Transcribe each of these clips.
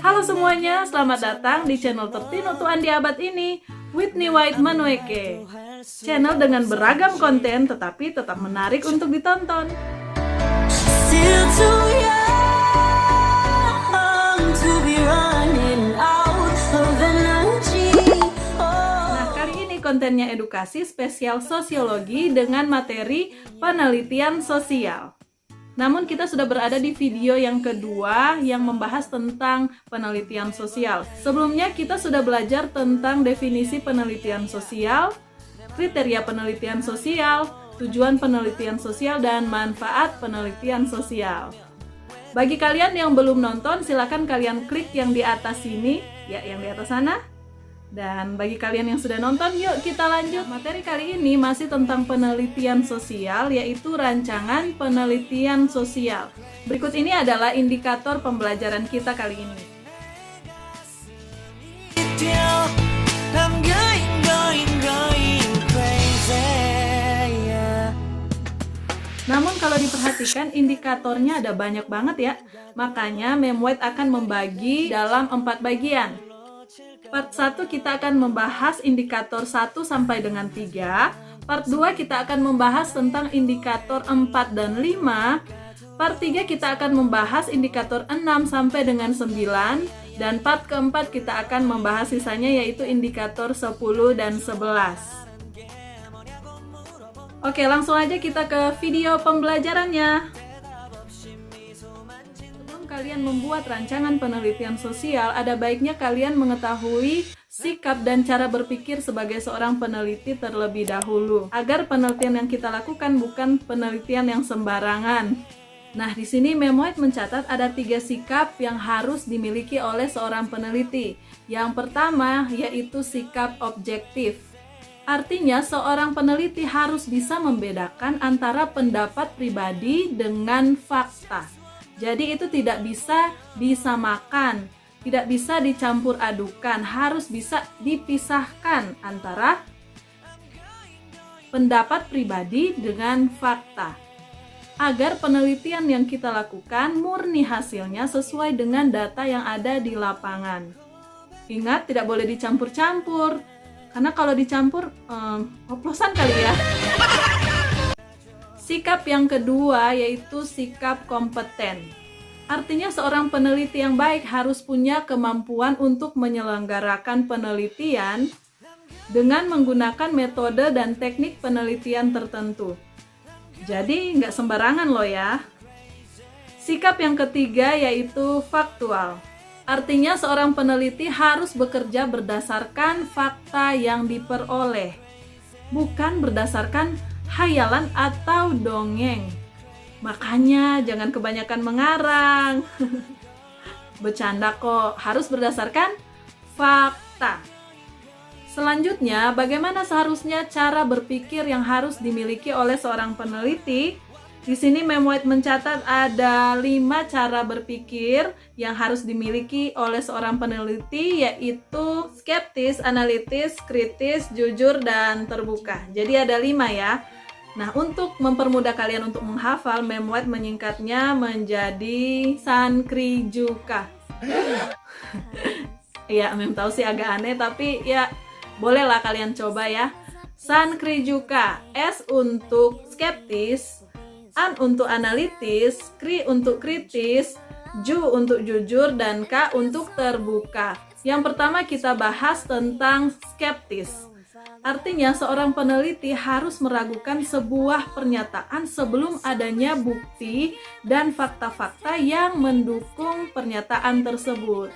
Halo semuanya, selamat datang di channel tertinutuan di abad ini, Whitney White Manueke. Channel dengan beragam konten tetapi tetap menarik untuk ditonton. Still too young to be running out of energy. Nah, kali ini kontennya edukasi spesial sosiologi dengan materi penelitian sosial. Namun kita sudah berada di video yang kedua yang membahas tentang penelitian sosial. Sebelumnya kita sudah belajar tentang definisi penelitian sosial, kriteria penelitian sosial, tujuan penelitian sosial, dan manfaat penelitian sosial. Bagi kalian yang belum nonton, silakan kalian klik yang di atas sini, ya, yang di atas sana. Dan bagi kalian yang sudah nonton, yuk kita lanjut. Materi kali ini masih tentang penelitian sosial, yaitu rancangan penelitian sosial. Berikut ini adalah indikator pembelajaran kita kali ini. I'm going crazy, yeah. Namun kalau diperhatikan indikatornya ada banyak banget ya. Makanya Mem White akan membagi dalam 4 bagian. Part 1 kita akan membahas indikator 1 sampai dengan 3. Part 2 kita akan membahas tentang indikator 4 dan 5. Part 3 kita akan membahas indikator 6 sampai dengan 9. Dan part keempat kita akan membahas sisanya yaitu indikator 10 dan 11. Oke, langsung aja kita ke video pembelajarannya. Kalian membuat rancangan penelitian sosial, ada baiknya kalian mengetahui sikap dan cara berpikir sebagai seorang peneliti terlebih dahulu, agar penelitian yang kita lakukan bukan penelitian yang sembarangan. Nah, di sini Mem White mencatat ada 3 sikap yang harus dimiliki oleh seorang peneliti. Yang pertama yaitu sikap objektif. Artinya, seorang peneliti harus bisa membedakan antara pendapat pribadi dengan fakta. Jadi itu tidak bisa disamakan, tidak bisa dicampur adukan, harus bisa dipisahkan antara pendapat pribadi dengan fakta. Agar penelitian yang kita lakukan murni hasilnya sesuai dengan data yang ada di lapangan. Ingat, tidak boleh dicampur-campur, karena kalau dicampur, oplosan kali ya. Sikap yang kedua yaitu sikap kompeten. Artinya seorang peneliti yang baik harus punya kemampuan untuk menyelenggarakan penelitian dengan menggunakan metode dan teknik penelitian tertentu. Jadi nggak sembarangan loh ya. Sikap yang ketiga yaitu faktual. Artinya seorang peneliti harus bekerja berdasarkan fakta yang diperoleh, bukan berdasarkan hayalan atau dongeng. Makanya jangan kebanyakan mengarang. Bercanda kok, harus berdasarkan fakta. Selanjutnya, bagaimana seharusnya cara berpikir yang harus dimiliki oleh seorang peneliti? Di sini Mem White mencatat ada 5 cara berpikir yang harus dimiliki oleh seorang peneliti, yaitu skeptis, analitis, kritis, jujur, dan terbuka. Jadi ada 5 ya. Nah, untuk mempermudah kalian untuk menghafal, Mem White menyingkatnya menjadi Sankrijuka. Ya, Mem tahu sih agak aneh, tapi ya bolehlah kalian coba ya. Sankrijuka, S untuk skeptis, An untuk analitis, Kri untuk kritis, Ju untuk jujur, dan K untuk terbuka. Yang pertama kita bahas tentang skeptis. Artinya seorang peneliti harus meragukan sebuah pernyataan sebelum adanya bukti dan fakta-fakta yang mendukung pernyataan tersebut.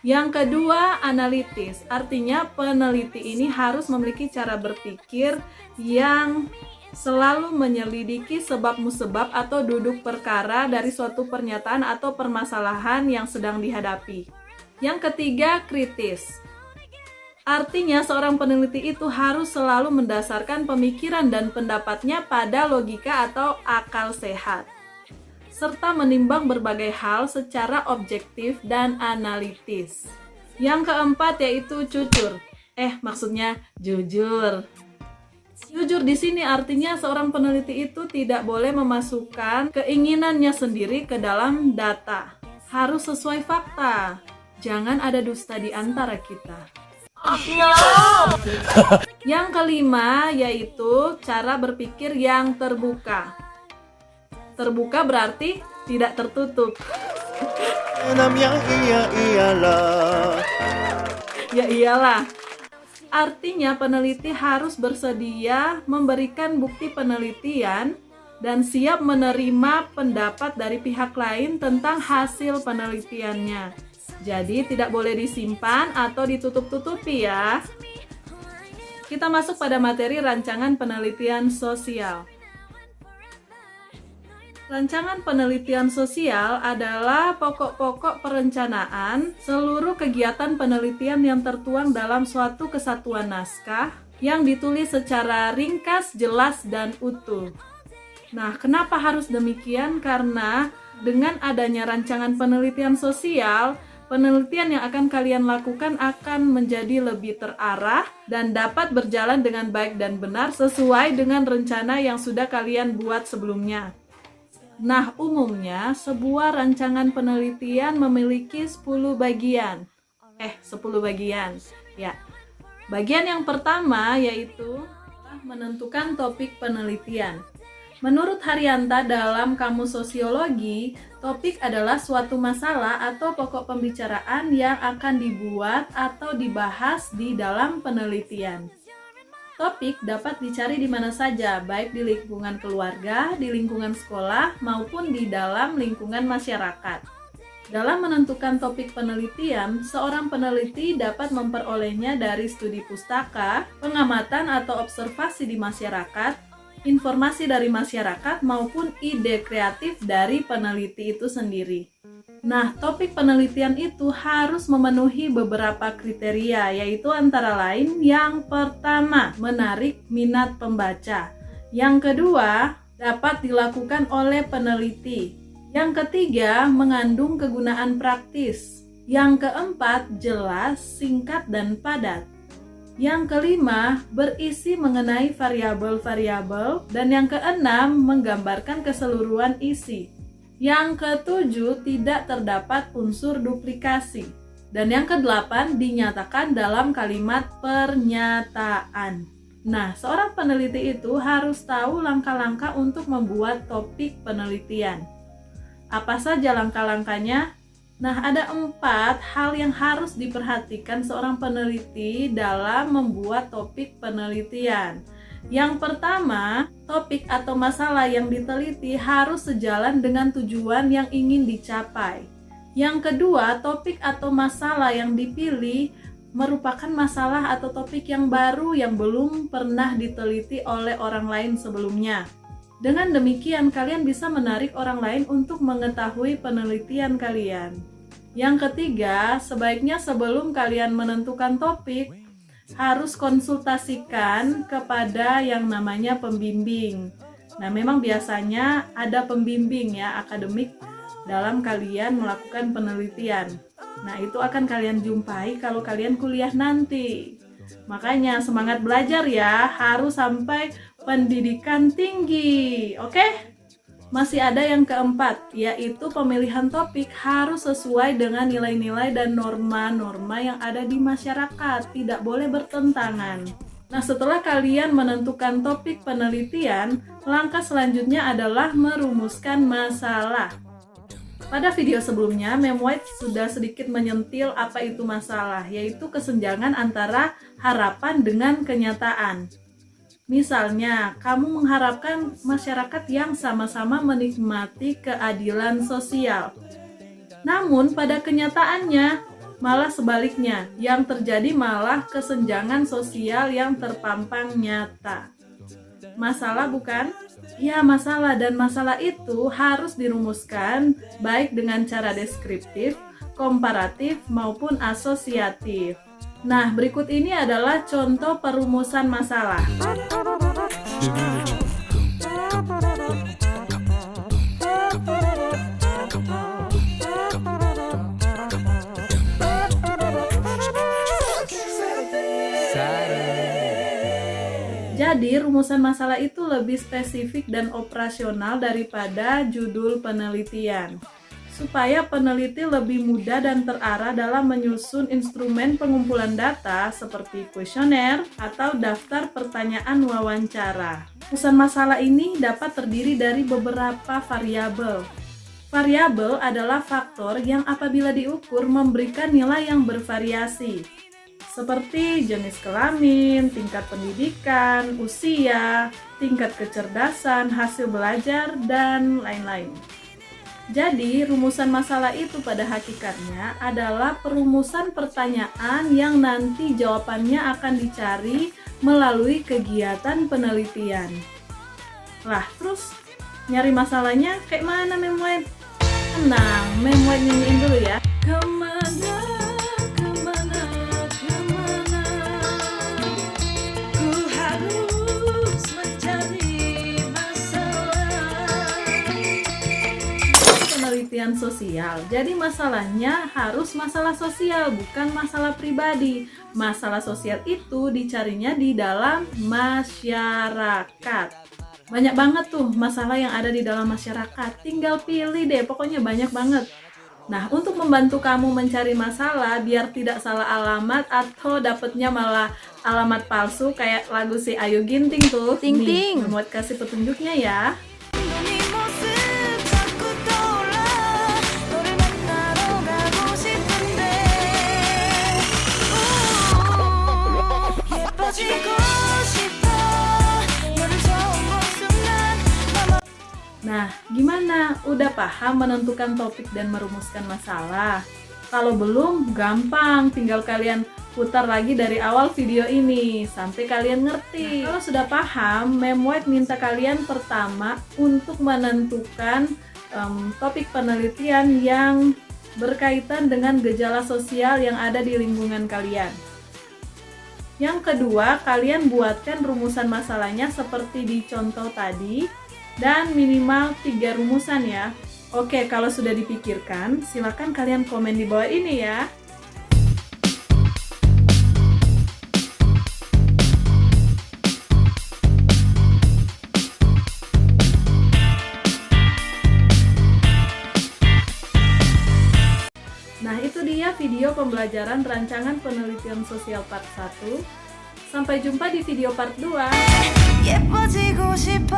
Yang kedua, analitis. Artinya peneliti ini harus memiliki cara berpikir yang selalu menyelidiki sebab-musabab atau duduk perkara dari suatu pernyataan atau permasalahan yang sedang dihadapi. Yang ketiga, kritis. Artinya seorang peneliti itu harus selalu mendasarkan pemikiran dan pendapatnya pada logika atau akal sehat, serta menimbang berbagai hal secara objektif dan analitis. Yang keempat yaitu jujur. Maksudnya jujur. Jujur di sini artinya seorang peneliti itu tidak boleh memasukkan keinginannya sendiri ke dalam data. harus sesuai fakta. Jangan ada dusta di antara kita. Yang kelima yaitu cara berpikir yang terbuka. Terbuka berarti tidak tertutup. Ya iyalah. Artinya peneliti harus bersedia memberikan bukti penelitian dan siap menerima pendapat dari pihak lain tentang hasil penelitiannya. Jadi tidak boleh disimpan atau ditutup-tutupi ya. Kita masuk pada materi rancangan penelitian sosial. Rancangan penelitian sosial adalah pokok-pokok perencanaan seluruh kegiatan penelitian yang tertuang dalam suatu kesatuan naskah yang ditulis secara ringkas, jelas, dan utuh. Nah, kenapa harus demikian? Karena dengan adanya rancangan penelitian sosial, penelitian yang akan kalian lakukan akan menjadi lebih terarah dan dapat berjalan dengan baik dan benar sesuai dengan rencana yang sudah kalian buat sebelumnya. Nah, umumnya sebuah rancangan penelitian memiliki 10 bagian. 10 bagian. Ya. Bagian yang pertama yaitu menentukan topik penelitian. Menurut Haryanta dalam Kamus Sosiologi, topik adalah suatu masalah atau pokok pembicaraan yang akan dibuat atau dibahas di dalam penelitian. Topik dapat dicari di mana saja, baik di lingkungan keluarga, di lingkungan sekolah, maupun di dalam lingkungan masyarakat. Dalam menentukan topik penelitian, seorang peneliti dapat memperolehnya dari studi pustaka, pengamatan atau observasi di masyarakat, informasi dari masyarakat, maupun ide kreatif dari peneliti itu sendiri. Nah, topik penelitian itu harus memenuhi beberapa kriteria, yaitu antara lain yang pertama, menarik minat pembaca. Yang kedua, dapat dilakukan oleh peneliti. Yang ketiga, mengandung kegunaan praktis. Yang keempat, jelas, singkat, dan padat. Yang kelima, berisi mengenai variabel-variabel. Dan yang keenam, menggambarkan keseluruhan isi. Yang ketujuh, tidak terdapat unsur duplikasi. Dan yang kedelapan, dinyatakan dalam kalimat pernyataan. Nah, seorang peneliti itu harus tahu langkah-langkah untuk membuat topik penelitian. Apa saja langkah-langkahnya? Nah, ada 4 hal yang harus diperhatikan seorang peneliti dalam membuat topik penelitian. Yang pertama, topik atau masalah yang diteliti harus sejalan dengan tujuan yang ingin dicapai. Yang kedua, topik atau masalah yang dipilih merupakan masalah atau topik yang baru yang belum pernah diteliti oleh orang lain sebelumnya. Dengan demikian, kalian bisa menarik orang lain untuk mengetahui penelitian kalian. Yang ketiga, sebaiknya sebelum kalian menentukan topik, harus konsultasikan kepada yang namanya pembimbing. Nah, memang biasanya ada pembimbing ya, akademik dalam kalian melakukan penelitian. Nah, itu akan kalian jumpai kalau kalian kuliah nanti. Makanya semangat belajar ya, harus sampai pendidikan tinggi. Oke? Masih ada yang keempat, yaitu pemilihan topik harus sesuai dengan nilai-nilai dan norma-norma yang ada di masyarakat, tidak boleh bertentangan. Nah, setelah kalian menentukan topik penelitian, langkah selanjutnya adalah merumuskan masalah. Pada video sebelumnya, Mem White sudah sedikit menyentil apa itu masalah, yaitu kesenjangan antara harapan dengan kenyataan. Misalnya, kamu mengharapkan masyarakat yang sama-sama menikmati keadilan sosial. Namun, pada kenyataannya, malah sebaliknya, yang terjadi malah kesenjangan sosial yang terpampang nyata. Masalah bukan? Ya, masalah, dan masalah itu harus dirumuskan baik dengan cara deskriptif, komparatif, maupun asosiatif. Nah, berikut ini adalah contoh perumusan masalah. Jadi, rumusan masalah itu lebih spesifik dan operasional daripada judul penelitian. supaya peneliti lebih mudah dan terarah dalam menyusun instrumen pengumpulan data seperti kuesioner atau daftar pertanyaan wawancara. Rumusan masalah ini dapat terdiri dari beberapa variabel. Variabel adalah faktor yang apabila diukur memberikan nilai yang bervariasi, seperti jenis kelamin, tingkat pendidikan, usia, tingkat kecerdasan, hasil belajar, dan lain-lain. Jadi, rumusan masalah itu pada hakikatnya adalah perumusan pertanyaan yang nanti jawabannya akan dicari melalui kegiatan penelitian. Lah, terus nyari masalahnya kayak mana, Memwet? Tenang, Memwet nyanyiin dulu ya. Kemana, kemana, kemana, ku harus mencari masalah. Penelitian sosial, jadi masalahnya harus masalah sosial, bukan masalah pribadi. Masalah sosial itu dicarinya di dalam masyarakat. Banyak banget tuh masalah yang ada di dalam masyarakat, tinggal pilih deh, pokoknya banyak banget. Nah, untuk membantu kamu mencari masalah biar tidak salah alamat atau dapetnya malah alamat palsu kayak lagu si Ayu Ginting tuh. Ting Nih, ting. Membuat kasih petunjuknya ya. Nah, gimana? Udah paham menentukan topik dan merumuskan masalah? Kalau belum, gampang. Tinggal kalian putar lagi dari awal video ini sampai kalian ngerti. Kalau sudah paham, Memwet minta kalian pertama untuk menentukan topik penelitian yang berkaitan dengan gejala sosial yang ada di lingkungan kalian. Yang kedua, kalian buatkan rumusan masalahnya seperti di contoh tadi. Dan minimal 3 rumusan ya. Oke, kalau sudah dipikirkan, silakan kalian komen di bawah ini ya. Nah, itu dia video pembelajaran rancangan penelitian sosial part 1. Sampai jumpa di video part 2. 예뻐지고 싶어